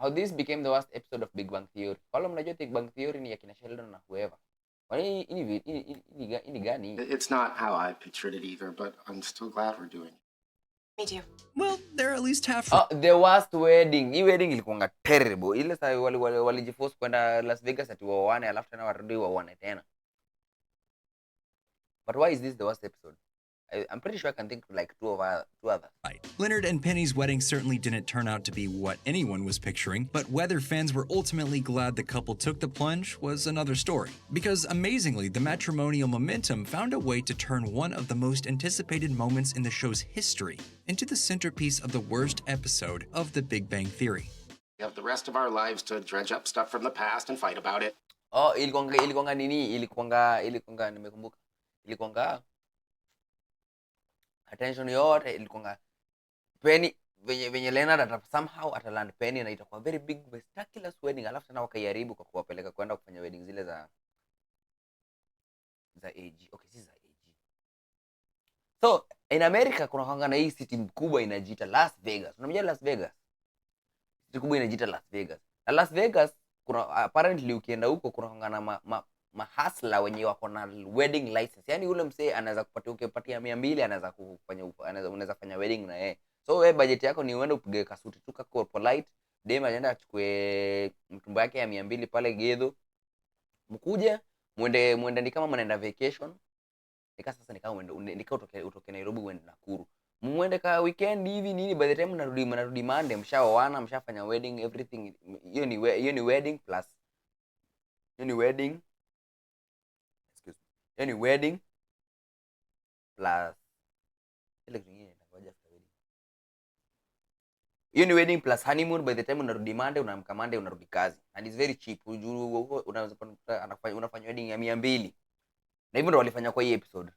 how this became the worst episode of Big Bang Theory. Wala mnajua Big Bang Theory ni ya kina Sheldon na whoever. Kwani ini gani? It's not how I pictured it either, but I'm still glad we're doing it. Me too. Well, they're at least half. Oh, the worst wedding. Hii wedding ilikuwa terrible. Ile saa walijiforce kwenda Las Vegas ati waoane alafu tena warudi waoane tena. But why is this the worst episode? I'm pretty sure I can think of like two others. Right. Leonard and Penny's wedding certainly didn't turn out to be what anyone was picturing, but whether fans were ultimately glad the couple took the plunge was another story. Because amazingly, the matrimonial momentum found a way to turn one of the most anticipated moments in the show's history into the centerpiece of the worst episode of The Big Bang Theory. We have the rest of our lives to dredge up stuff from the past and fight about it. Oh, ilikuwanga nini? Ilikuwanga nimekumbuka. Ilikuwanga attention yote ilikuwanga Penny venye Leonard somehow ataland Penny na itakuwa very big spectacular wedding, alafu tena wakaiharibu kwa kuwapeleka kwenda kufanya wedding zile za AG. Okay, si za AG. So in America kuna kwanga na hii city kubwa inajiita Las Vegas. Unamjua Las Vegas? City kubwa inajiita Las Vegas. Na Las Vegas kuna apparently ukienda huko kuna kwanga na mahasla wenye wako na wedding license. Yaani ule msee anaweza kupatia ukipatia 200 anaweza kufanya unaweza fanya wedding na yeye. So wewe budget yako ni uende upige kasuti tu kako polite, dem anaenda achukue mtumba yake ya 200 pale Gedho. Mkuje muende ni kama mnaenda vacation. Nika sasa nika utoke Nairobi uende Nakuru. Muende ka weekend hivi nini, by the time mnarudi Monday mshaoana, mshafanya wedding everything. Hiyo ni wedding plus any wedding plus wedding plus honeymoon. By the time unarudi Monday, unaamka Monday unarudi kazi, and it's very cheap. Unaweza unafanya wedding ya 200 na hivyo ndo walifanya kwa hii episode,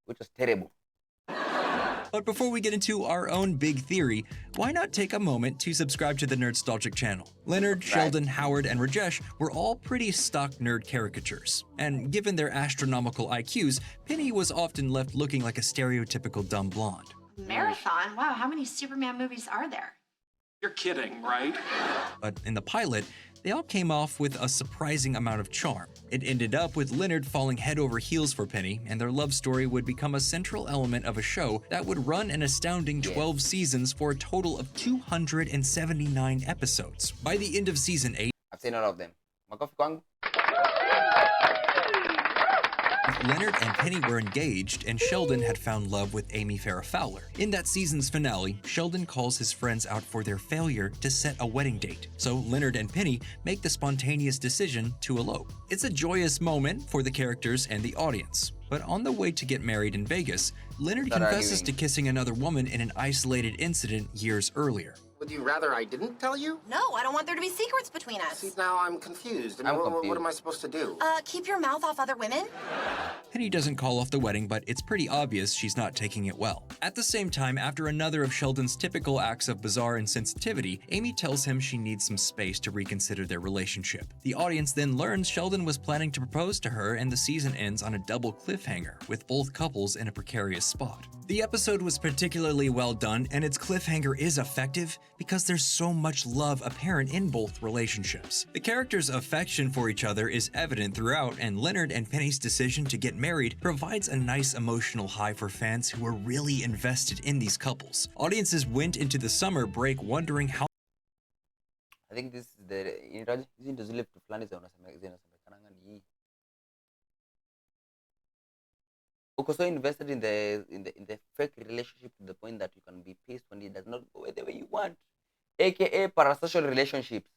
which was terrible. But before we get into our own big theory, why not take a moment to subscribe to the Nerdstalgic channel? Leonard, Sheldon, Howard, and Rajesh were all pretty stock nerd caricatures. And given their astronomical IQs, Penny was often left looking like a stereotypical dumb blonde. Marathon? Wow, how many Superman movies are there? You're kidding, right? But in the pilot, they all came off with a surprising amount of charm. It ended up with Leonard falling head over heels for Penny, and their love story would become a central element of a show that would run an astounding 12 seasons for a total of 279 episodes. By the end of season 8, I've seen all of them. Makofi kwangu. Leonard and Penny were engaged, and Sheldon had found love with Amy Farrah Fowler. In that season's finale, Sheldon calls his friends out for their failure to set a wedding date, so Leonard and Penny make the spontaneous decision to elope. It's a joyous moment for the characters and the audience. But on the way to get married in Vegas, Leonard confesses to kissing another woman in an isolated incident years earlier. Would you rather I didn't tell you? No, I don't want there to be secrets between us. See, now I'm confused. What am I supposed to do? Keep your mouth off other women? Penny doesn't call off the wedding, but it's pretty obvious she's not taking it well. At the same time, after another of Sheldon's typical acts of bizarre insensitivity, Amy tells him she needs some space to reconsider their relationship. The audience then learns Sheldon was planning to propose to her, and the season ends on a double cliffhanger, with both couples in a precarious spot. The episode was particularly well done, and its cliffhanger is effective because there's so much love apparent in both relationships. The characters' affection for each other is evident throughout, and Leonard and Penny's decision to get married provides a nice emotional high for fans who are really invested in these couples. Audiences went into the summer break wondering how I think this is the hizi ndo zile vitu fulani zinasemekana ni hii. Uko so invested in the fake relationship to the point that you can be pissed when it does not go the way you want, aka parasocial relationships.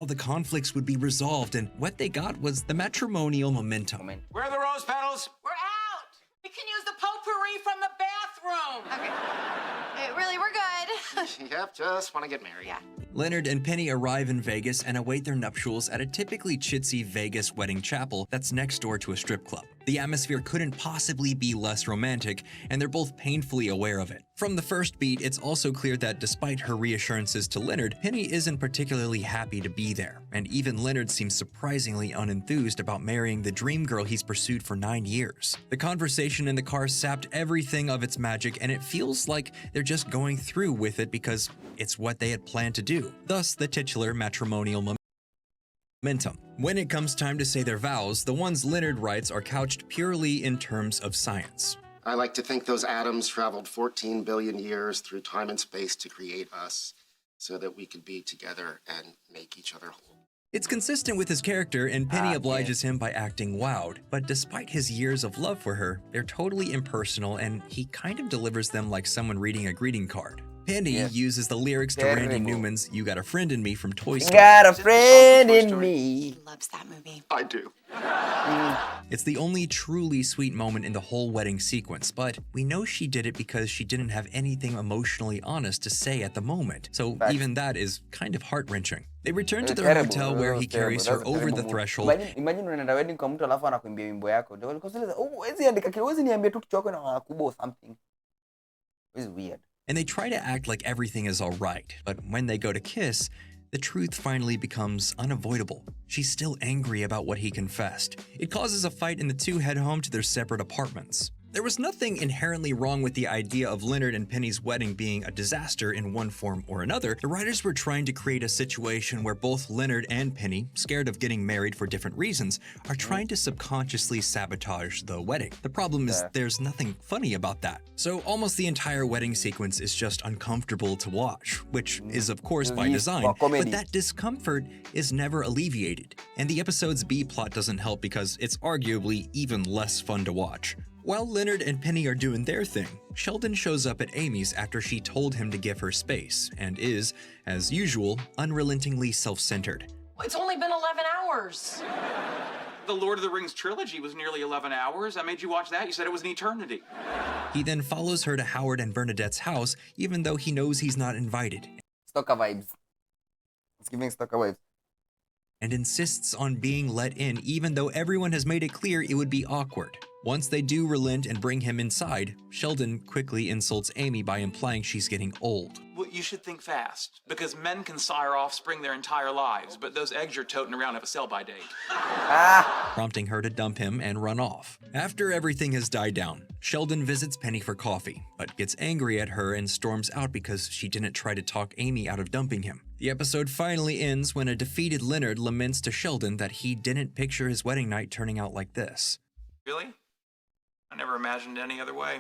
the conflicts would be resolved, and what they got was the matrimonial momentum. Where are the rose petals? We're out! We can use the potpourri from the bathroom! Okay. Really, we're good. Yep, just want to get married. Yeah. Leonard and Penny arrive in Vegas and await their nuptials at a typically chitsy Vegas wedding chapel that's next door to a strip club. The atmosphere couldn't possibly be less romantic, and they're both painfully aware of it. From the first beat, it's also clear that despite her reassurances to Leonard, Penny isn't particularly happy to be there, and even Leonard seems surprisingly unenthused about marrying the dream girl he's pursued for 9 years. The conversation in the car sapped everything of its magic, and it feels like they're just going through with it because it's what they had planned to do. Thus, the titular matrimonial momentum. When it comes time to say their vows, the ones Leonard writes are couched purely in terms of science. I like to think those atoms traveled 14 billion years through time and space to create us so that we could be together and make each other whole. It's consistent with his character, and Penny obliges him by acting wowed, but despite his years of love for her, they're totally impersonal and he kind of delivers them like someone reading a greeting card. Penny uses the lyrics to Randy Newman's "You Got a Friend in Me" from Toy Story. Got a friend in me. He loves that movie. I do. It's the only truly sweet moment in the whole wedding sequence, but we know she did it because she didn't have anything emotionally honest to say at the moment, so even that is kind of heart-wrenching. They return to their hotel where he carries her over the threshold. Imagine unaenda wedding kwa mtu alafu anakuimbia wimbo yako. Ndio walikoseleza, huwezi andika kile, huwezi niambia tu kichoko na wakubwa or something. It's weird. And they try to act like everything is alright, but when they go to kiss, the truth finally becomes unavoidable. She's still angry about what he confessed. It causes a fight and the two head home to their separate apartments. There was nothing inherently wrong with the idea of Leonard and Penny's wedding being a disaster in one form or another. The writers were trying to create a situation where both Leonard and Penny, scared of getting married for different reasons, are trying to subconsciously sabotage the wedding. The problem is there's nothing funny about that. So almost the entire wedding sequence is just uncomfortable to watch, which is of course by design, but that discomfort is never alleviated. And the episode's B-plot doesn't help because it's arguably even less fun to watch. While Leonard and Penny are doing their thing, Sheldon shows up at Amy's after she told him to give her space, and is, as usual, unrelentingly self-centered. It's only been 11 hours. The Lord of the Rings trilogy was nearly 11 hours. I made you watch that. You said it was an eternity. He then follows her to Howard and Bernadette's house, even though he knows he's not invited. Stalker vibes. It's giving stalker vibes. And insists on being let in, even though everyone has made it clear it would be awkward. Once they do relent and bring him inside, Sheldon quickly insults Amy by implying she's getting old. Well, you should think fast, because men can sire offspring their entire lives, but those eggs you're toting around have a sell-by date. Prompting her to dump him and run off. After everything has died down, Sheldon visits Penny for coffee, but gets angry at her and storms out because she didn't try to talk Amy out of dumping him. The episode finally ends when a defeated Leonard laments to Sheldon that he didn't picture his wedding night turning out like this. Really? I never imagined any other way.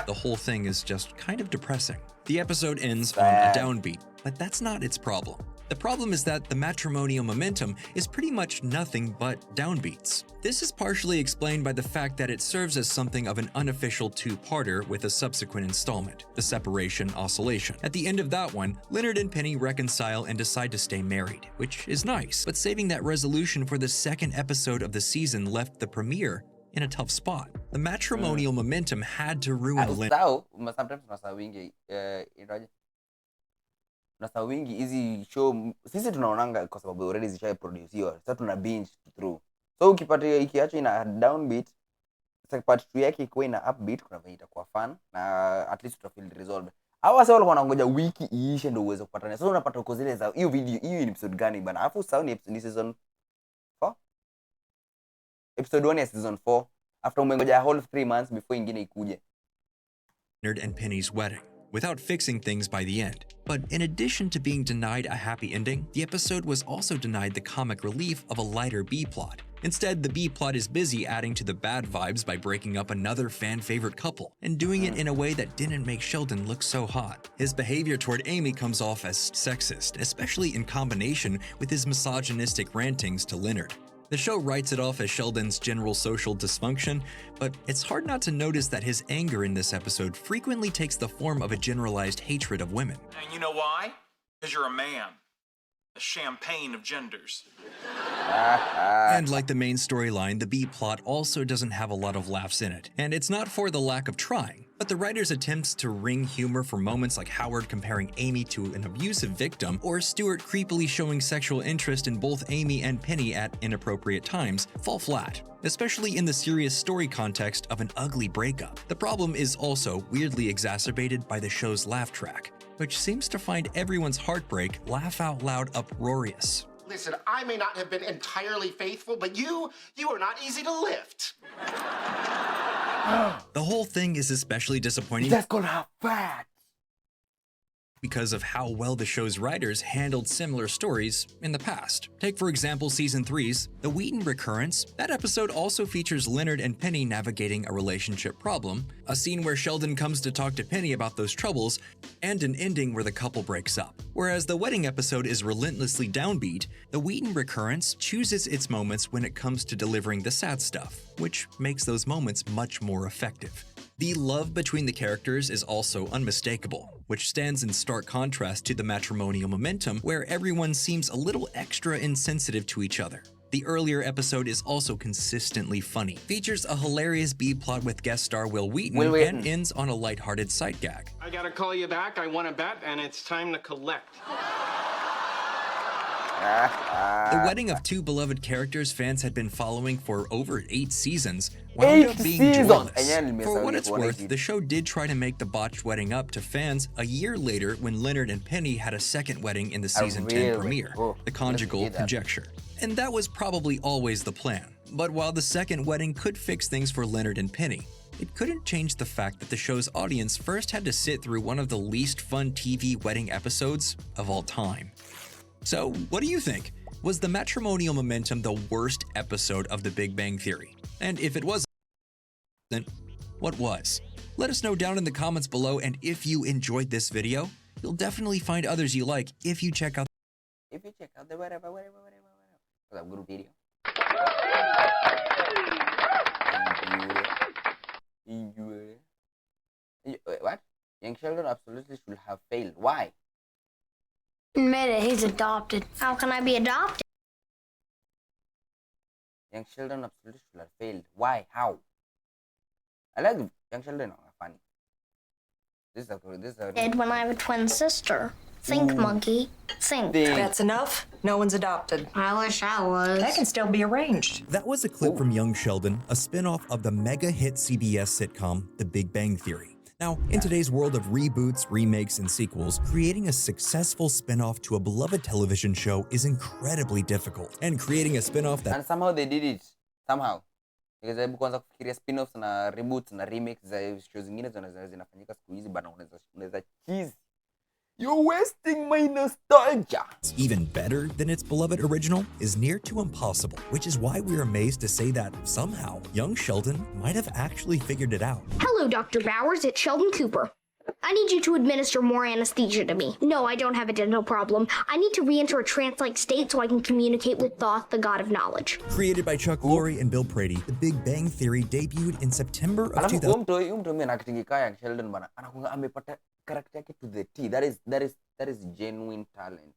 The whole thing is just kind of depressing. The episode ends on a downbeat, but that's not its problem. The problem is that the matrimonial momentum is pretty much nothing but downbeats. This is partially explained by the fact that it serves as something of an unofficial two-parter with a subsequent installment, the separation oscillation. At the end of that one, Leonard and Penny reconcile and decide to stay married, which is nice, but saving that resolution for the second episode of the season left the premiere in a tough spot. The matrimonial momentum had to ruin Sometimes unasahau wingi hizi show sisi tunaonanga kwa sababu already zishaproduciwa. Sasa tuna binge through. So ukipata ikiacha ina downbeat, sasa part 2 yake iko ina upbeat, kuna vile itakuwa fun na at least uta feel resolved. Hawa sasa walikuwa wanangoja wiki iishe ndio uweze kupata. Sasa unapata uko zile za hiyo video, hiyo ni episode gani bana? Alafu sasa ni season 4. Episode 1 ya season 4. After umengoja a whole 3 months before ingine ikuje. Leonard and Penny's wedding, without fixing things by the end. But in addition to being denied a happy ending, the episode was also denied the comic relief of a lighter B-plot. Instead, the B-plot is busy adding to the bad vibes by breaking up another fan-favorite couple, and doing it in a way that didn't make Sheldon look so hot. His behavior toward Amy comes off as sexist, especially in combination with his misogynistic rantings to Leonard. The show writes it off as Sheldon's general social dysfunction, but it's hard not to notice that his anger in this episode frequently takes the form of a generalized hatred of women. And you know why? Because you're a man. The champagne of genders. And like the main storyline, the B-plot also doesn't have a lot of laughs in it. And it's not for the lack of trying. But the writers' attempts to wring humor for moments like Howard comparing Amy to an abusive victim, or Stuart creepily showing sexual interest in both Amy and Penny at inappropriate times, fall flat, especially in the serious story context of an ugly breakup. The problem is also weirdly exacerbated by the show's laugh track, which seems to find everyone's heartbreak laugh out loud uproarious. Listen, I may not have been entirely faithful, but you are not easy to lift. The whole thing is especially disappointing That's gonna have fat. because of how well the show's writers handled similar stories in the past. Take, for example, Season 3's The Wheaton Recurrence. That episode also features Leonard and Penny navigating a relationship problem, a scene where Sheldon comes to talk to Penny about those troubles, and an ending where the couple breaks up. Whereas the wedding episode is relentlessly downbeat, The Wheaton Recurrence chooses its moments when it comes to delivering the sad stuff, which makes those moments much more effective. The love between the characters is also unmistakable, which stands in stark contrast to the matrimonial momentum where everyone seems a little extra insensitive to each other. The earlier episode is also consistently funny, features a hilarious B-plot with guest star Will Wheaton, and ends on a lighthearted sight gag. I gotta call you back, I won a bet, and it's time to collect. The wedding of two beloved characters fans had been following for over 8 seasons wound up being joyless. For what it's worth, the show did try to make the botched wedding up to fans a year later when Leonard and Penny had a second wedding in the season 10 premiere, The Conjugal Conjecture. And that was probably always the plan. But while the second wedding could fix things for Leonard and Penny, it couldn't change the fact that the show's audience first had to sit through one of the least fun TV wedding episodes of all time. So, what do you think? Was the matrimonial momentum the worst episode of The Big Bang Theory? And if it wasn't, what was? Let us know down in the comments below, and if you enjoyed this video, you'll definitely find others you like if you check out the whatever group video. What? Young Sheldon absolutely should have failed. Why? Admit it, he's adopted. How can I be adopted? Young Sheldon absolutely should have failed. Why? How? I like Young Sheldon. Funny. This is a Did when I have a twin sister. Think, monkey. Think. That's enough. No one's adopted. I wish I was. That can still be arranged. That was a clip from Young Sheldon, a spin-off of the mega-hit CBS sitcom The Big Bang Theory. Now, in today's world of reboots, remakes, and sequels, creating a successful spin-off to a beloved television show is incredibly difficult. And creating a spin-off that... And somehow they did it. Somehow. Nikajaribu kuanza kufikiria spin-offs na reboots na remakes za shows zingine zinafanyika siku hizi bana, unaweza cheese. You're wasting my nostalgia. Even better than its beloved original is near to impossible, which is why we're amazed to say that somehow Young Sheldon might have actually figured it out. Hello, Dr. Bowers. It's Sheldon Cooper. I need you to administer more anesthesia to me. No, I don't have a dental problem. I need to re-enter a trance-like state so I can communicate with Thoth, the god of knowledge. Created by Chuck Lorre and Bill Prady, The Big Bang Theory debuted in September of 2000. Umtoi acting kaya Sheldon bana. Anakunga amepata character yake to the T. That is genuine talent.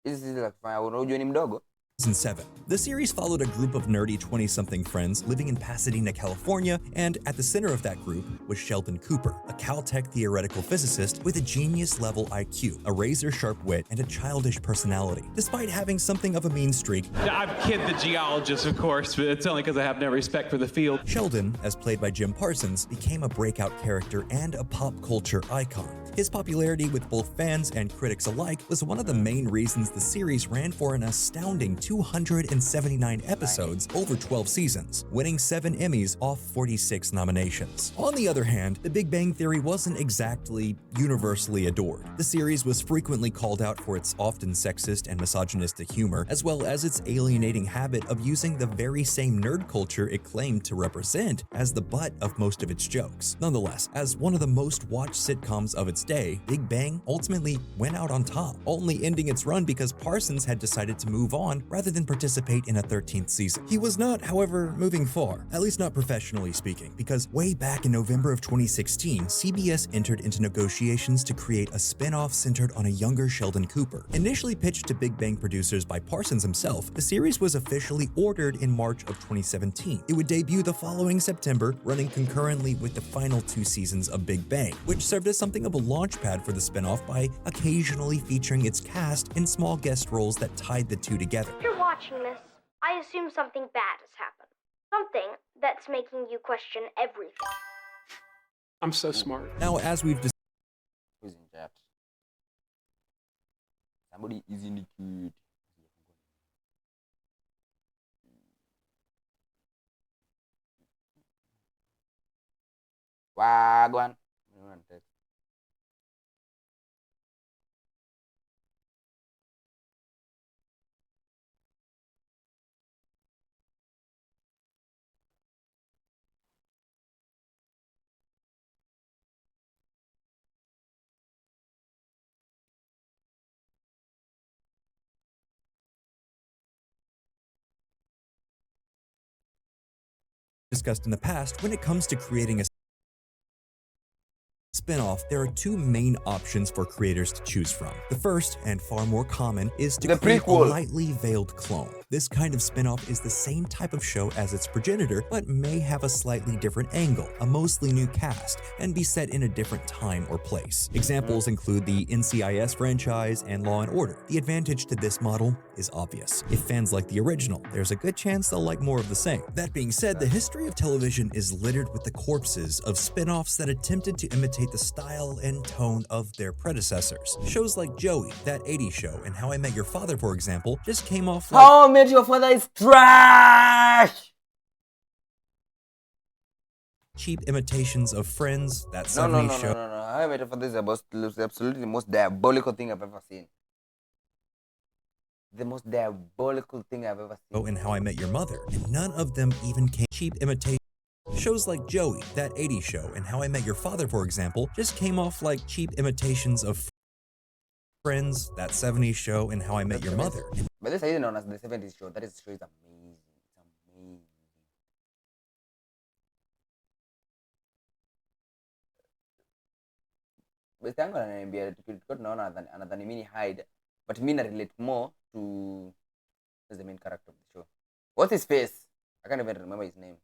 This is like unajua ni mdogo. 2007. The series followed a group of nerdy 20-something friends living in Pasadena, California, and at the center of that group was Sheldon Cooper, a Caltech theoretical physicist with a genius-level IQ, a razor-sharp wit, and a childish personality. Despite having something of a mean streak, I'm Kid the geologist, of course, but it's only because I have no respect for the field. Sheldon, as played by Jim Parsons, became a breakout character and a pop culture icon. His popularity with both fans and critics alike was one of the main reasons the series ran for an astounding 279 episodes over 12 seasons, winning 7 Emmys off 46 nominations. On the other hand, The Big Bang Theory wasn't exactly universally adored. The series was frequently called out for its often sexist and misogynistic humor, as well as its alienating habit of using the very same nerd culture it claimed to represent as the butt of most of its jokes. Nonetheless, as one of the most watched sitcoms of its stay, Big Bang ultimately went out on top, only ending its run because Parsons had decided to move on rather than participate in a 13th season. He was not, however, moving far, at least not professionally speaking, because way back in November of 2016, CBS entered into negotiations to create a spin-off centered on a younger Sheldon Cooper. Initially pitched to Big Bang producers by Parsons himself, the series was officially ordered in March of 2017. It would debut the following September, running concurrently with the final 2 seasons of Big Bang, which served as something of a launchpad for the spin-off by occasionally featuring its cast in small guest roles that tied the two together. If you're watching this, I assume something bad has happened. Something that's making you question everything. I'm so smart. Now, as we've Who's in chat? Somebody is in the queue. Wagwan. discussed in the past, when it comes to creating a spin-off, there are 2 main options for creators to choose from. The first, and far more common, is to The create a prequel. lightly veiled clone. This kind of spin-off is the same type of show as its progenitor, but may have a slightly different angle, a mostly new cast, and be set in a different time or place. Examples include the NCIS franchise and Law & Order. The advantage to this model is obvious. If fans like the original, there's a good chance they'll like more of the same. That being said, the history of television is littered with the corpses of spin-offs that attempted to imitate the style and tone of their predecessors. Shows like Joey, That 80s Show, and How I Met Your Father, for example, just came off like How I Met Your Father is trash. cheap imitations of Friends, That No, 70s Show, no. How I Met Your Father is absolutely the most diabolical thing I've ever seen. The most diabolical thing I've ever seen. and How I Met Your Mother, and none of them even came cheap imitations. Shows like Joey, That 80s Show, and How I Met Your Father, for example, just came off like cheap imitations of Friends, That 70s Show, and How I Met Your Mother. But this is known as the 70s show. That show is amazing. It's amazing. Basi yangu ananiambia tulikuwa tunaona anadhani mimi ni Hyde, but mimi na relate more to the main character of the show. What's his face? I can't even remember his name.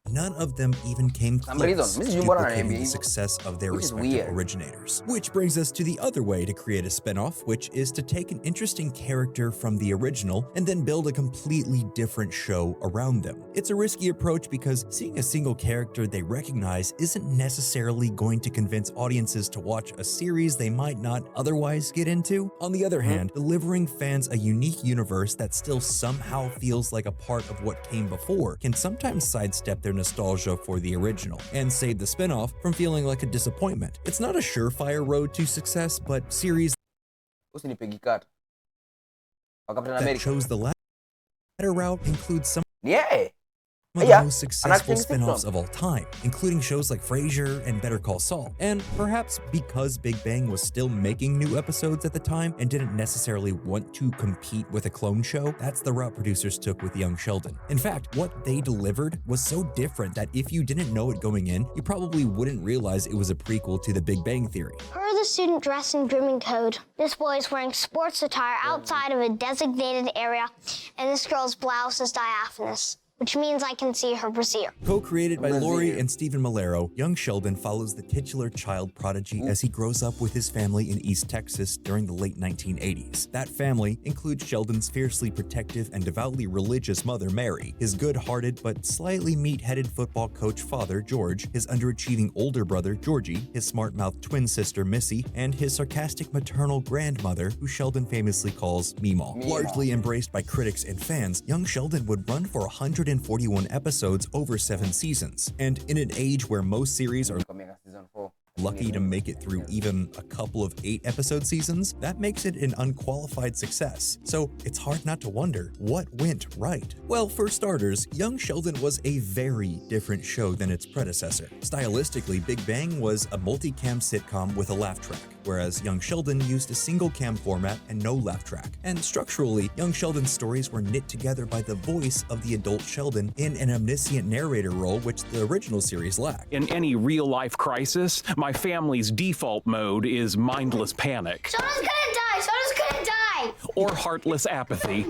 None of them even came Some close reason, to Mrs. Jumbo duplicating the Anambia, success of their which is respective weird. originators. Which brings us to the other way to create a spin-off, which is to take an interesting character from the original and then build a completely different show around them. It's a risky approach because seeing a single character they recognize isn't necessarily going to convince audiences to watch a series they might not otherwise get into. On the other hand, delivering fans a unique universe that still somehow feels like a part of what came before can sometimes sidestep their nostalgia for the original and save the spin-off from feeling like a disappointment. It's not a surefire road to success, but series Usinipigi cut. Wa Captain that America. chose the latter route include some Yeah. of the Yeah, most an successful action spin-offs sitcom. of all time, including shows like Frasier and Better Call Saul. And perhaps because Big Bang was still making new episodes at the time and didn't necessarily want to compete with a clone show, that's the route producers took with Young Sheldon. In fact, what they delivered was so different that if you didn't know it going in, you probably wouldn't realize it was a prequel to The Big Bang Theory. Per the student dress and grooming code, this boy is wearing sports attire outside of a designated area, and this girl's blouse is diaphanous, which means I can see her brassiere. Co-created by Brazier. Lori and Stephen Malero, Young Sheldon follows the titular child prodigy as he grows up with his family in East Texas during the late 1980s. That family includes Sheldon's fiercely protective and devoutly religious mother, Mary, his good-hearted but slightly meat-headed football coach father, George, his underachieving older brother, Georgie, his smart-mouthed twin sister, Missy, and his sarcastic maternal grandmother, who Sheldon famously calls Meemaw. Meemaw. Largely embraced by critics and fans, Young Sheldon would run for 141 episodes over 7 seasons. And in an age where most series are Coming season 4. lucky to make it through even a couple of 8-episode seasons, that makes it an unqualified success. So it's hard not to wonder, what went right? Well, for starters, Young Sheldon was a very different show than its predecessor. Stylistically, Big Bang was a multicam sitcom with a laugh track, whereas Young Sheldon used a single cam format and no laugh track. And structurally, Young Sheldon's stories were knit together by the voice of the adult Sheldon in an omniscient narrator role, which the original series lacked. In any real-life crisis, my family's default mode is mindless panic. Sheldon's gonna die! Sheldon's gonna die! Or heartless apathy.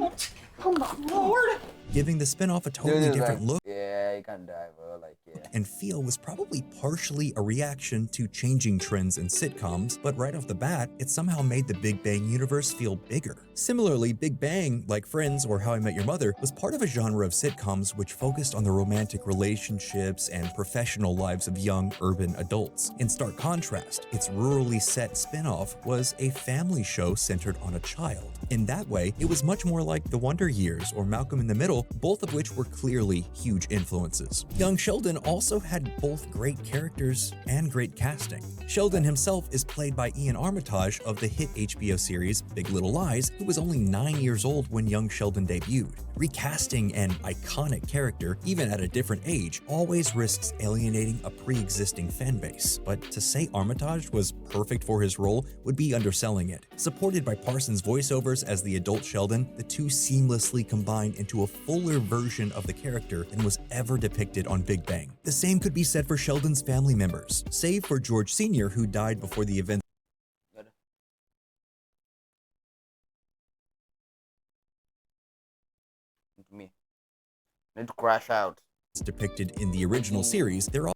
Oh my Lord! Giving the spin-off a totally different look Yeah, you can't die, bro. Like, yeah. and feel was probably partially a reaction to changing trends in sitcoms, but right off the bat, it somehow made the Big Bang universe feel bigger. Similarly, Big Bang, like Friends or How I Met Your Mother, was part of a genre of sitcoms which focused on the romantic relationships and professional lives of young urban adults. In stark contrast, its rurally set spin-off was a family show centered on a child. In that way, it was much more like The Wonder Years or Malcolm in the Middle, both of which were clearly huge influences. Young Sheldon also had both great characters and great casting. Sheldon himself is played by Ian Armitage of the hit HBO series Big Little Lies, who was only 9 years old when Young Sheldon debuted. Recasting an iconic character, even at a different age, always risks alienating a pre-existing fan base. But to say Armitage was perfect for his role would be underselling it. Supported by Parsons' voiceovers as the adult Sheldon, the two seamlessly combined into a fuller version of the character than was ever depicted on Big Bang. The same could be said for Sheldon's family members, save for George Sr., who died before the event Me. Need to crash out. depicted in the original series. They're all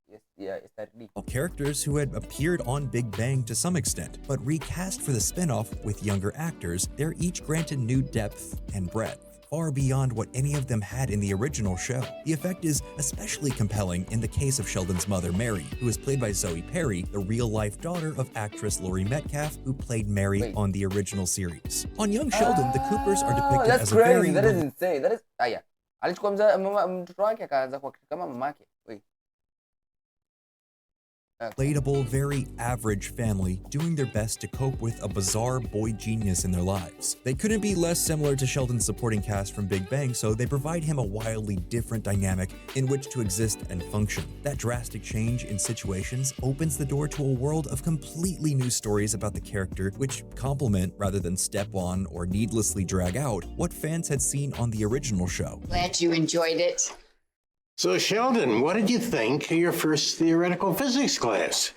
Yes, yeah, STRD. characters who had appeared on Big Bang to some extent, but recast for the spin-off with younger actors, they're each granted new depth and breadth, far beyond what any of them had in the original show. The effect is especially compelling in the case of Sheldon's mother, Mary, who is played by Zoe Perry, the real-life daughter of actress Laurie Metcalf, who played Mary on the original series. On Young Sheldon, the Coopers are depicted That's as a crazy. very That is insane. That is yeah. Alichukua mtoto wake akaanza kwa kama mamake. Wait. relatable, very average family doing their best to cope with a bizarre boy genius in their lives. They couldn't be less similar to Sheldon's supporting cast from Big Bang, so they provide him a wildly different dynamic in which to exist and function. That drastic change in situations opens the door to a world of completely new stories about the character, which complement rather than step on or needlessly drag out what fans had seen on the original show. Glad you enjoyed it. So, Sheldon, what did you think of your first theoretical physics class?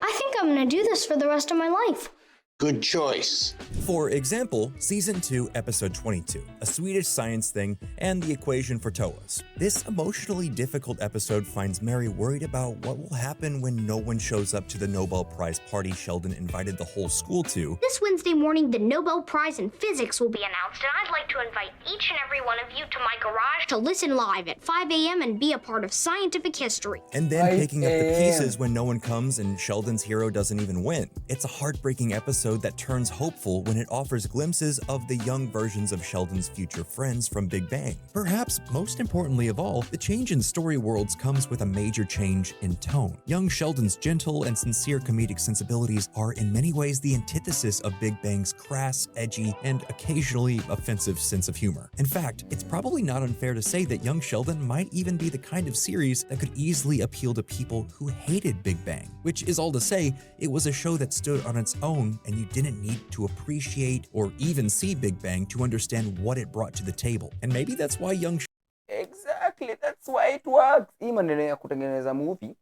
I think I'm gonna do this for the rest of my life. Good choice. For example, Season 2, Episode 22, a Swedish science thing, and the equation for TOAs. This emotionally difficult episode finds Mary worried about what will happen when no one shows up to the Nobel Prize party Sheldon invited the whole school to. This Wednesday morning, the Nobel Prize in Physics will be announced, and I'd like to invite each and every one of you to my garage to listen live at 5 a.m. and be a part of scientific history. And then picking up the pieces when no one comes and Sheldon's hero doesn't even win. It's a heartbreaking episode that turns hopeful when it offers glimpses of the young versions of Sheldon's future friends from Big Bang. Perhaps most importantly of all, the change in story worlds comes with a major change in tone. Young Sheldon's gentle and sincere comedic sensibilities are in many ways the antithesis of Big Bang's crass, edgy, and occasionally offensive sense of humor. In fact, it's probably not unfair to say that Young Sheldon might even be the kind of series that could easily appeal to people who hated Big Bang, which is all to say, it was a show that stood on its own and you didn't need to appreciate or even see Big Bang to understand what it brought to the table. And maybe that's why Young Exactly, that's why it works. Hii maneno ya kutengeneza movie.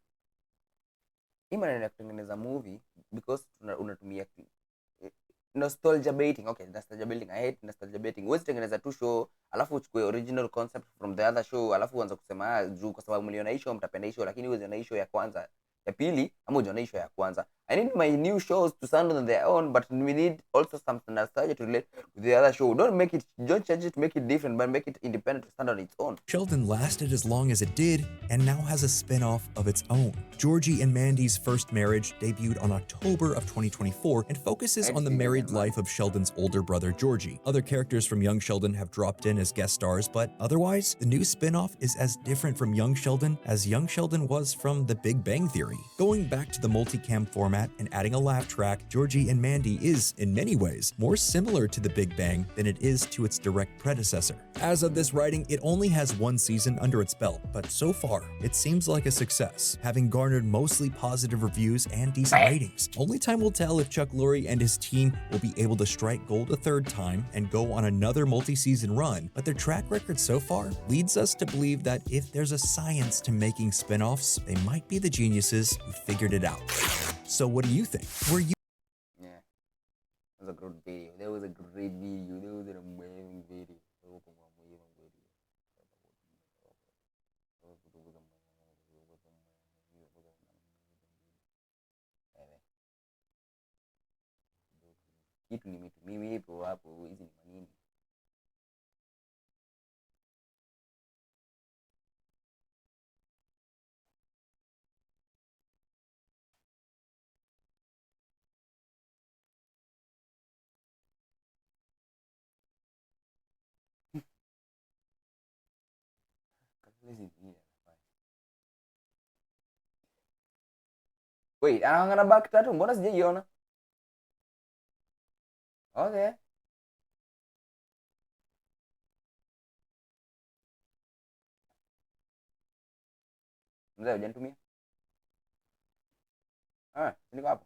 Hii maneno ya kutengeneza movie because unatumia nostalgia baiting. Okay, nostalgia baiting. I hate nostalgia baiting. Huwezi tengeneza tu show, alafu uchukue original concept from the other show, alafu uanze kusema juu kwa sababu mliona hii show mtapenda hii show, lakini huwezi na hii show ya kwanza. Ya pili, ama ujiona hii show ya kwanza. I need my new shows to sound on their own, but we need also some nostalgia to relate with the other show. Don't change it to make it different, but make it independent to stand on its own. Sheldon lasted as long as it did, and now has a spin-off of its own. Georgie and Mandy's first marriage debuted on October of 2024 and focuses on the married life of Sheldon's older brother, Georgie. Other characters from Young Sheldon have dropped in as guest stars, but otherwise, the new spin-off is as different from Young Sheldon as Young Sheldon was from The Big Bang Theory. unnecessary. Going back to the multicam format and adding a laugh track, Georgie and Mandy is, in many ways, more similar to The Big Bang than it is to its direct predecessor. As of this writing, it only has one season under its belt, but so far, it seems like a success, having garnered mostly positive reviews and decent ratings. Only time will tell if Chuck Lorre and his team will be able to strike gold a third time and go on another multi-season run, but their track record so far leads us to believe that if there's a science to making spin-offs, they might be the geniuses who figured it out. So what do you think? Were you Yeah, it was a good video. There was a great video. There was an amazing video. Kitu mimi ipo hapo, hizi ni manini? Wait, anaangana back tatu, mbona sijaiona? Okay. Mzee hujanitumia? Niko hapo.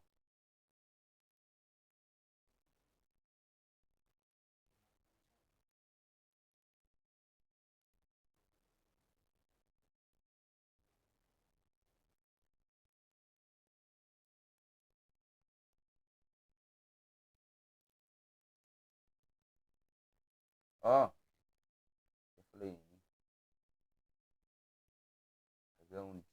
Oh. Ground.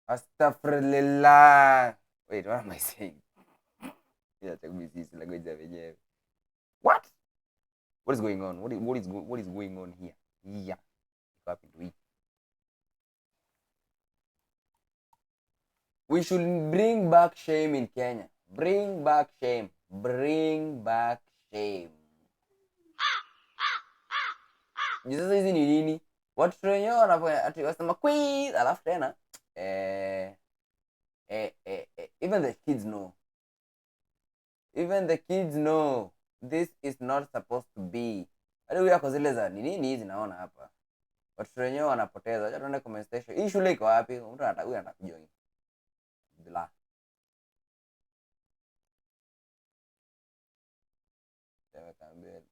Astaghfirullah. Wait, what am I saying? Yeah, check me this language wenyewe. What? What is going on? What is going on here? Yeah. What happened to it? We should bring back shame in Kenya. Bring back shame. Bring back shame. Sasa hizi ni nini? Watu wenyewe wanafanya ati wasema quiz alafu tena even the kids know. Even the kids know this is not supposed to be. Hadi huyu ako zile za nini hizi naona hapa. Watu wenyewe wanapoteza. Acha tuende comment section. Hii shule iko wapi? Mtu anataka huyu anakujoin. Bila. Taweka mbele.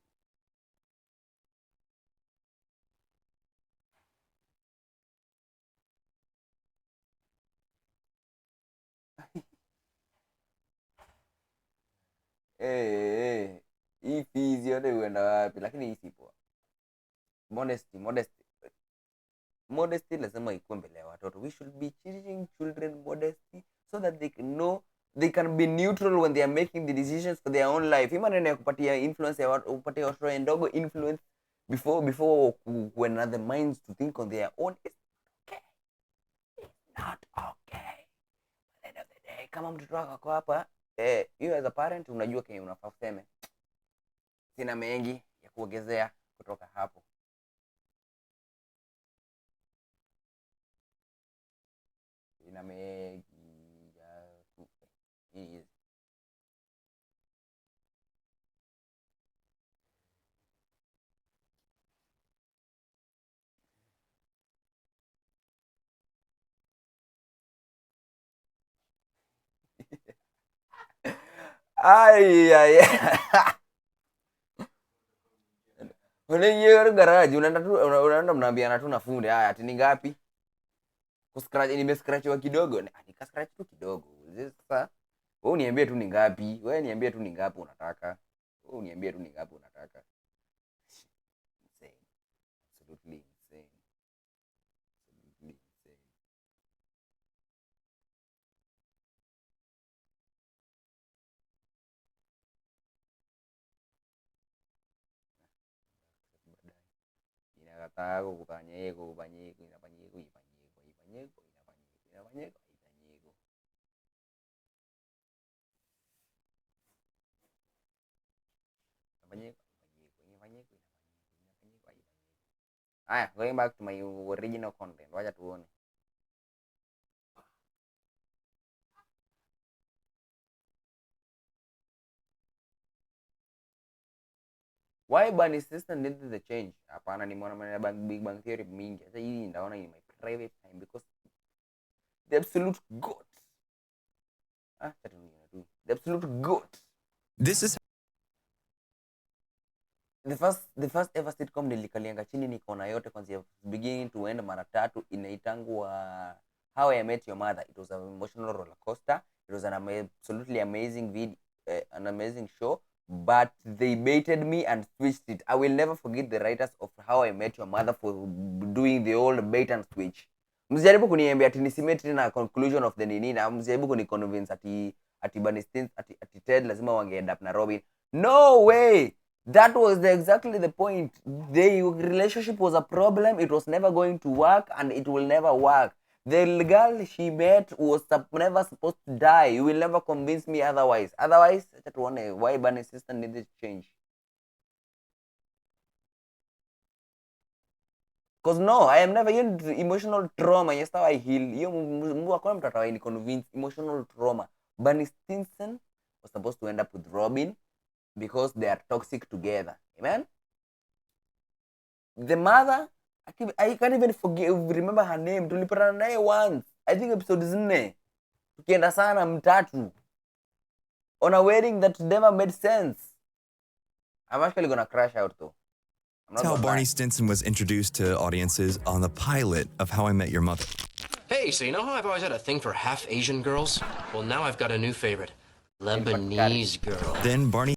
Hii fees yote huenda wapi? Lakini hii si poa. Modesty lazima ikuwe mbele ya watoto. We should be teaching children modesty so that they can know they can be neutral when they are making the decisions for their own life. Ima nene kupatia influence ya watu, kupatia watoto ndogo influence before when other minds to think on their own. It's okay. It's not okay. At the end of the day, kama mtoto wako ako hapa, you as a parent unajua kenye unafaa kuseme. Sina mengi ya kuongezea kutoka hapo. Sina mengi ya kuongezea. Ay. Unaingia garage unaenda mnaambiana tu na fundi, haya ati ni ngapi? Kuscratch nimescratchiwa kidogo. Nika scratch tu kidogo. Sasa wewe uniambie tu ni ngapi? Wewe niambie tu ni ngapi unataka? Wewe uniambie tu ni ngapi unataka? Insane. Absolutely insane. Absolutely insane. Inakataa kufanyeko. Going back to my original content. Wacha tuone. Why Barney sister needed the change? Hapana, nimeona maneno Big Bang Theory mingi. Sasa hii ndaona in my private time because the absolute goat. The absolute goat. This is the first ever sitcom nilikalianga chini nikaona yote kwanzia beginning to end mara tatu, inaitangwa How I Met Your Mother. It was an emotional roller coaster. It was an absolutely amazing an amazing show, but they baited me and switched it. I will never forget the writers of How I Met Your Mother for doing the old bait and switch. Msijaribu kuniambia ati nisimeti na conclusion of the nini, na msijaribu kuniconvince ati Barney Stinson ati Ted lazima wange end up na Robin. No way. That was exactly the point. The relationship was a problem. It was never going to work, and it will never work. The girl she met was never supposed to die. You will never convince me otherwise. Otherwise, I just wonder why Barney's sister needed to change. Because no, I am never into emotional trauma. Yes, how I heal. You convince emotional trauma. Barney Stinson was supposed to end up with Robin because they are toxic together. Amen? The mother, I can't even remember her name. Tulipatana naye once. I think episode 4. Tukienda sana mtatu. On a wedding that never made sense. I'm actually gonna crash out though. That's how Barney Stinson was introduced to audiences on the pilot of How I Met Your Mother. Hey, so you know how I've always had a thing for half Asian girls? Well, now I've got a new favorite. Lebanese girl. Then Barney...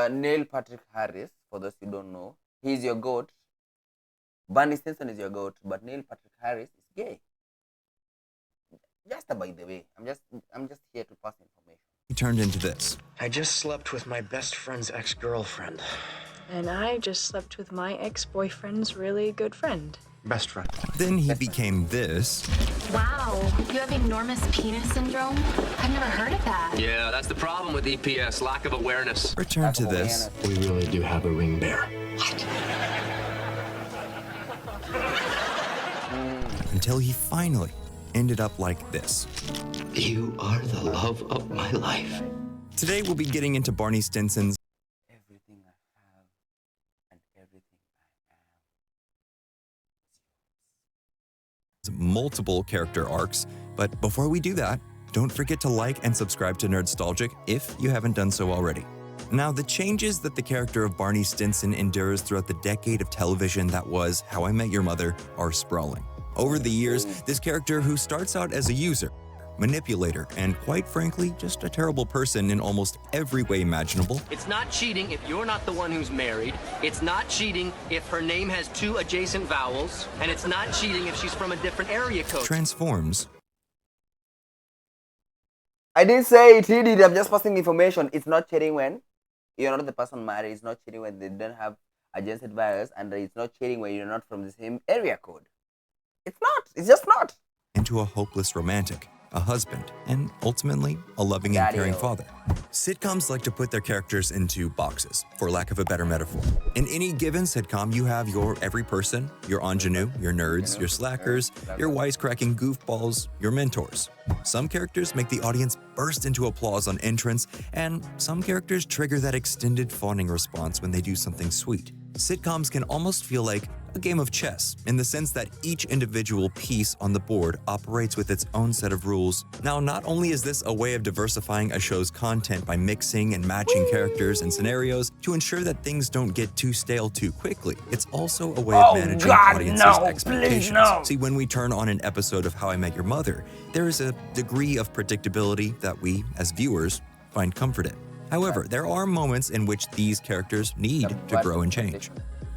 Neil Patrick Harris, for those who don't know, he's your goat. Barney Stinson is your goat, but Neil Patrick Harris is gay. Just by the way, I'm just here to pass information. He turned into this. I just slept with my best friend's ex-girlfriend. And I just slept with my ex-boyfriend's really good friend. Best friend. Then he became this. Wow, you have enormous penis syndrome? I've never heard of that. Yeah, that's the problem with EPS, lack of awareness. Returned to this. We really do have a ring bear. Until he finally ended up like this. You are the love of my life. Today we'll be getting into Barney Stinson's Everything I have and everything I am. multiple character arcs, but before we do that, don't forget to like and subscribe to Nerdstalgic if you haven't done so already. Now, the changes that the character of Barney Stinson endures throughout the decade of television that was How I Met Your Mother are sprawling. Over the years, this character, who starts out as a user, manipulator, and quite frankly, just a terrible person in almost every way imaginable. It's not cheating if you're not the one who's married. It's not cheating if her name has 2 adjacent vowels. And it's not cheating if she's from a different area code. Transforms. I didn't say it, he did. I'm just passing information. It's not cheating when you're not the person married. It's not cheating when they don't have adjacent vowels. And it's not cheating when you're not from the same area code. It's not. It's just not. Into a hopeless romantic, a husband, and ultimately, a loving and caring father. Sitcoms like to put their characters into boxes, for lack of a better metaphor. In any given sitcom, you have your every person, your ingenue, your nerds, your slackers, your wisecracking goofballs, your mentors. Some characters make the audience burst into applause on entrance, and some characters trigger that extended fawning response when they do something sweet. Sitcoms can almost feel like a game of chess, in the sense that each individual piece on the board operates with its own set of rules. Now, not only is this a way of diversifying a show's content by mixing and matching characters and scenarios to ensure that things don't get too stale too quickly, it's also a way of managing audiences' expectations. See, when we turn on an episode of How I Met Your Mother, there is a degree of predictability that we, as viewers, find comfort in. However, there are moments in which these characters need to grow and change.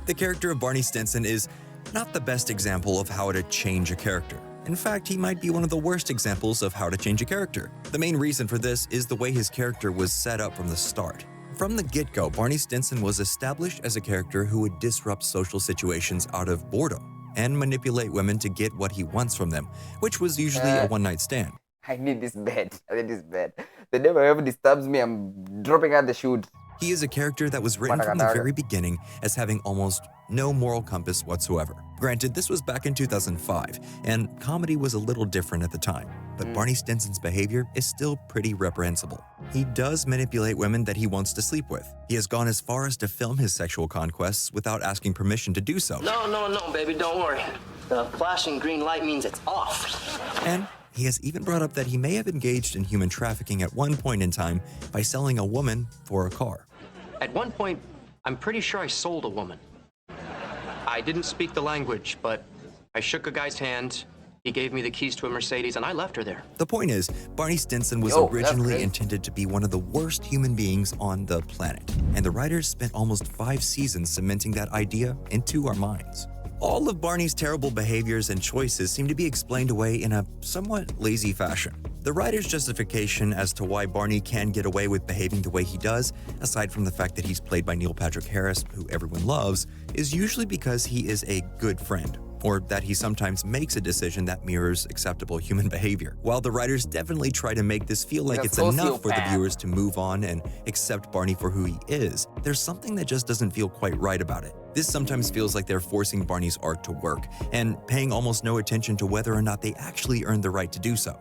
The character of Barney Stinson is not the best example of how to change a character. In fact, he might be one of the worst examples of how to change a character. The main reason for this is the way his character was set up from the start. From the get-go, Barney Stinson was established as a character who would disrupt social situations out of boredom and manipulate women to get what he wants from them, which was usually a one-night stand. I need this bed. I need this bed. The day my wife disturbs me, I'm dropping out the shoot. He is a character that was written from the very beginning as having almost no moral compass whatsoever. Granted, this was back in 2005, and comedy was a little different at the time, but Barney Stinson's behavior is still pretty reprehensible. He does manipulate women that he wants to sleep with. He has gone as far as to film his sexual conquests without asking permission to do so. No, baby, don't worry. The flashing green light means it's off. And he has even brought up that he may have engaged in human trafficking at one point in time by selling a woman for a car. At one point, I'm pretty sure I sold a woman. I didn't speak the language, but I shook a guy's hand. He gave me the keys to a Mercedes, and I left her there. The point is, Barney Stinson was originally intended to be one of the worst human beings on the planet, and the writers spent almost 5 seasons cementing that idea into our minds. All of Barney's terrible behaviors and choices seem to be explained away in a somewhat lazy fashion. The writer's justification as to why Barney can get away with behaving the way he does, aside from the fact that he's played by Neil Patrick Harris, who everyone loves, is usually because he is a good friend, or that he sometimes makes a decision that mirrors acceptable human behavior. While the writers definitely try to make this feel like it's enough for the viewers to move on and accept Barney for who he is, there's something that just doesn't feel quite right about it. This sometimes feels like they're forcing Barney's arc to work and paying almost no attention to whether or not they actually earned the right to do so.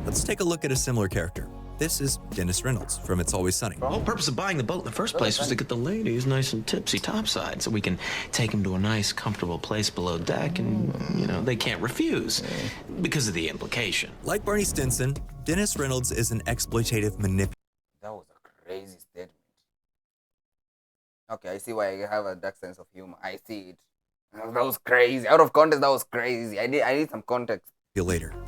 Let's take a look at a similar character. This is Dennis Reynolds from It's Always Sunny. The whole purpose of buying the boat in the first place was to get the ladies nice and tipsy topside so we can take them to a nice, comfortable place below deck and, they can't refuse because of the implication. Like Barney Stinson, Dennis Reynolds is an exploitative manipulator. That was a crazy statement. Okay, I see why I have a dark sense of humor. I see it. That was crazy. Out of context, that was crazy. I need some context.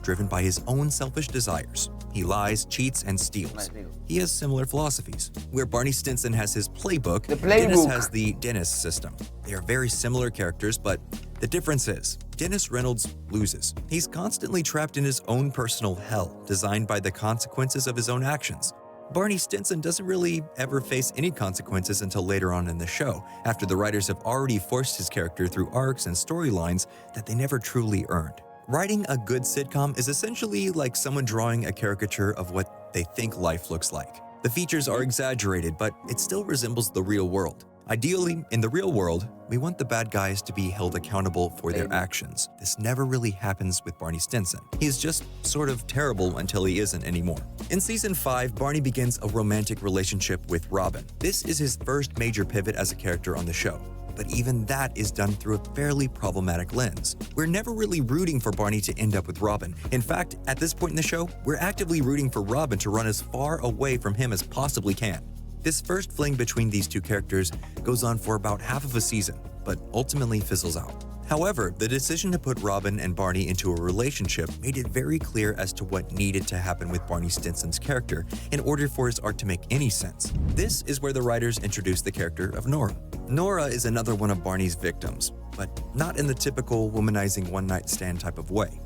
Driven by his own selfish desires. He lies, cheats, and steals. He has similar philosophies. Where Barney Stinson has his playbook, Dennis has the Dennis system. They are very similar characters, but the difference is, Dennis Reynolds loses. He's constantly trapped in his own personal hell, designed by the consequences of his own actions. Barney Stinson doesn't really ever face any consequences until later on in the show, after the writers have already forced his character through arcs and storylines that they never truly earned. Writing a good sitcom is essentially like someone drawing a caricature of what they think life looks like. The features are exaggerated, but it still resembles the real world. Ideally, in the real world, we want the bad guys to be held accountable for their actions. This never really happens with Barney Stinson. He's just sort of terrible until he isn't anymore. In season 5, Barney begins a romantic relationship with Robin. This is his first major pivot as a character on the show. But even that is done through a fairly problematic lens. We're never really rooting for Barney to end up with Robin. In fact, at this point in the show, we're actively rooting for Robin to run as far away from him as possibly can. This first fling between these two characters goes on for about half of a season, but ultimately fizzles out. However, the decision to put Robin and Barney into a relationship made it very clear as to what needed to happen with Barney Stinson's character in order for his arc to make any sense. This is where the writers introduced the character of Nora. Nora is another one of Barney's victims, but not in the typical womanizing one-night stand type of way.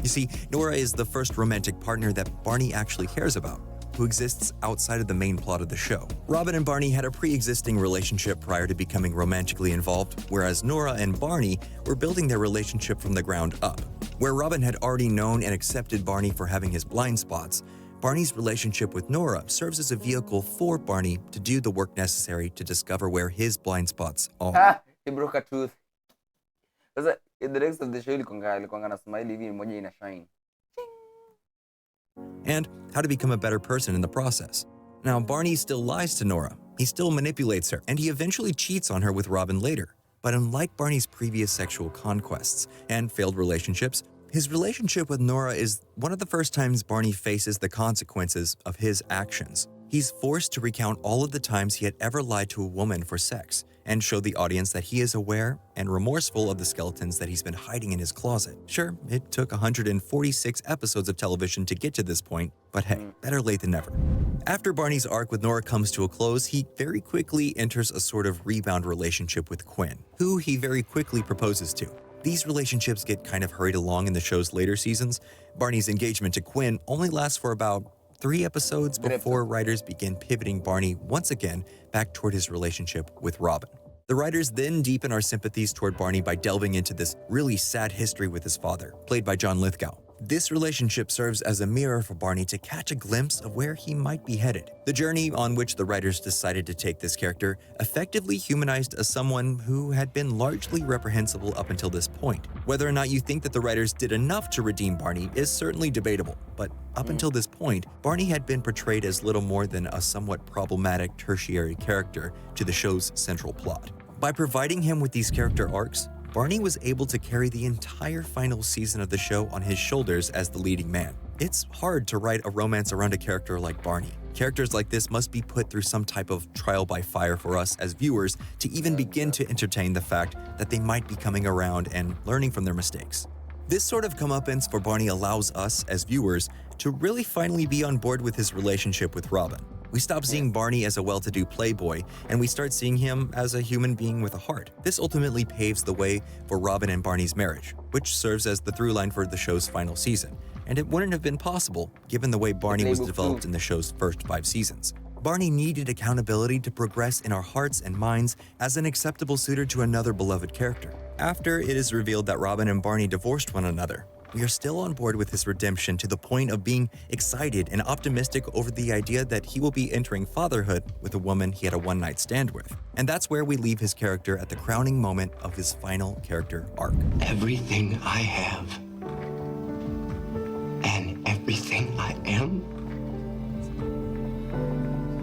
You see, Nora is the first romantic partner that Barney actually cares about, who exists outside of the main plot of the show. Robin and Barney had a pre-existing relationship prior to becoming romantically involved, whereas Nora and Barney were building their relationship from the ground up. Where Robin had already known and accepted Barney for having his blind spots, Barney's relationship with Nora serves as a vehicle for Barney to do the work necessary to discover where his blind spots are. He broke a tooth. Sasa, in the rest of the show, ilikuanga na smile hivi moja ina shine. And how to become a better person in the process. Now, Barney still lies to Nora. He still manipulates her, and he eventually cheats on her with Robin later. But unlike Barney's previous sexual conquests and failed relationships, his relationship with Nora is one of the first times Barney faces the consequences of his actions. He's forced to recount all of the times he had ever lied to a woman for sex and show the audience that he is aware and remorseful of the skeletons that he's been hiding in his closet. Sure, it took 146 episodes of television to get to this point, but hey, better late than never. After Barney's arc with Nora comes to a close, he very quickly enters a sort of rebound relationship with Quinn, who he very quickly proposes to. These relationships get kind of hurried along in the show's later seasons. Barney's engagement to Quinn only lasts for about 3 episodes before writers begin pivoting Barney once again back toward his relationship with Robin. The writers then deepen our sympathies toward Barney by delving into this really sad history with his father, played by John Lithgow. This relationship serves as a mirror for Barney to catch a glimpse of where he might be headed. The journey on which the writers decided to take this character effectively humanized as someone who had been largely reprehensible up until this point. Whether or not you think that the writers did enough to redeem Barney is certainly debatable, but up until this point, Barney had been portrayed as little more than a somewhat problematic tertiary character to the show's central plot. By providing him with these character arcs, Barney was able to carry the entire final season of the show on his shoulders as the leading man. It's hard to write a romance around a character like Barney. Characters like this must be put through some type of trial by fire for us as viewers to even begin to entertain the fact that they might be coming around and learning from their mistakes. This sort of comeuppance for Barney allows us as viewers to really finally be on board with his relationship with Robin. We stop seeing Barney as a well-to-do playboy, and we start seeing him as a human being with a heart. This ultimately paves the way for Robin and Barney's marriage, which serves as the through line for the show's final season. And it wouldn't have been possible given the way Barney was developed in the show's first 5 seasons. Barney needed accountability to progress in our hearts and minds as an acceptable suitor to another beloved character. After it is revealed that Robin and Barney divorced one another, we are still on board with his redemption to the point of being excited and optimistic over the idea that he will be entering fatherhood with a woman he had a one-night stand with. And that's where we leave his character at the crowning moment of his final character arc. Everything I have and everything I am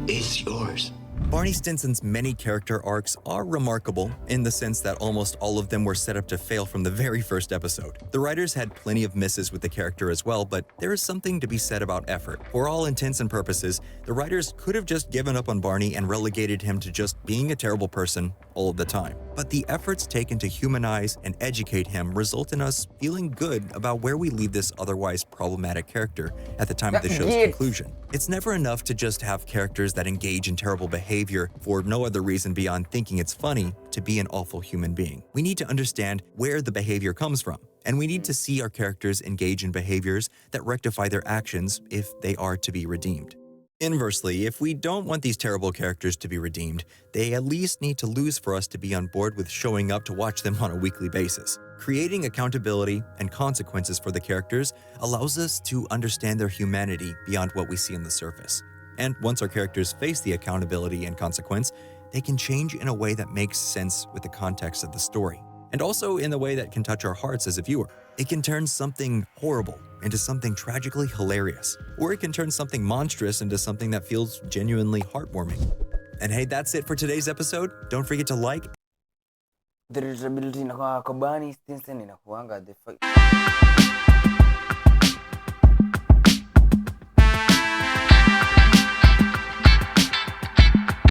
is yours. Barney Stinson's many character arcs are remarkable in the sense that almost all of them were set up to fail from the very first episode. The writers had plenty of misses with the character as well, but there is something to be said about effort. For all intents and purposes, the writers could have just given up on Barney and relegated him to just being a terrible person all of the time. But the efforts taken to humanize and educate him result in us feeling good about where we leave this otherwise problematic character at the time of the show's conclusion. It's never enough to just have characters that engage in terrible behavior for no other reason beyond thinking it's funny to be an awful human being. We need to understand where the behavior comes from, and we need to see our characters engage in behaviors that rectify their actions if they are to be redeemed. Inversely, if we don't want these terrible characters to be redeemed, they at least need to lose for us to be on board with showing up to watch them on a weekly basis. Creating accountability and consequences for the characters allows us to understand their humanity beyond what we see on the surface. And once our characters face the accountability and consequence, they can change in a way that makes sense with the context of the story, and also in a way that can touch our hearts as a viewer. It can turn something horrible into something tragically hilarious, or it can turn something monstrous into something that feels genuinely heartwarming. And hey, that's it for today's episode. Don't forget to like. The relatability inakuwa kwa Barney Stinson inakuanga the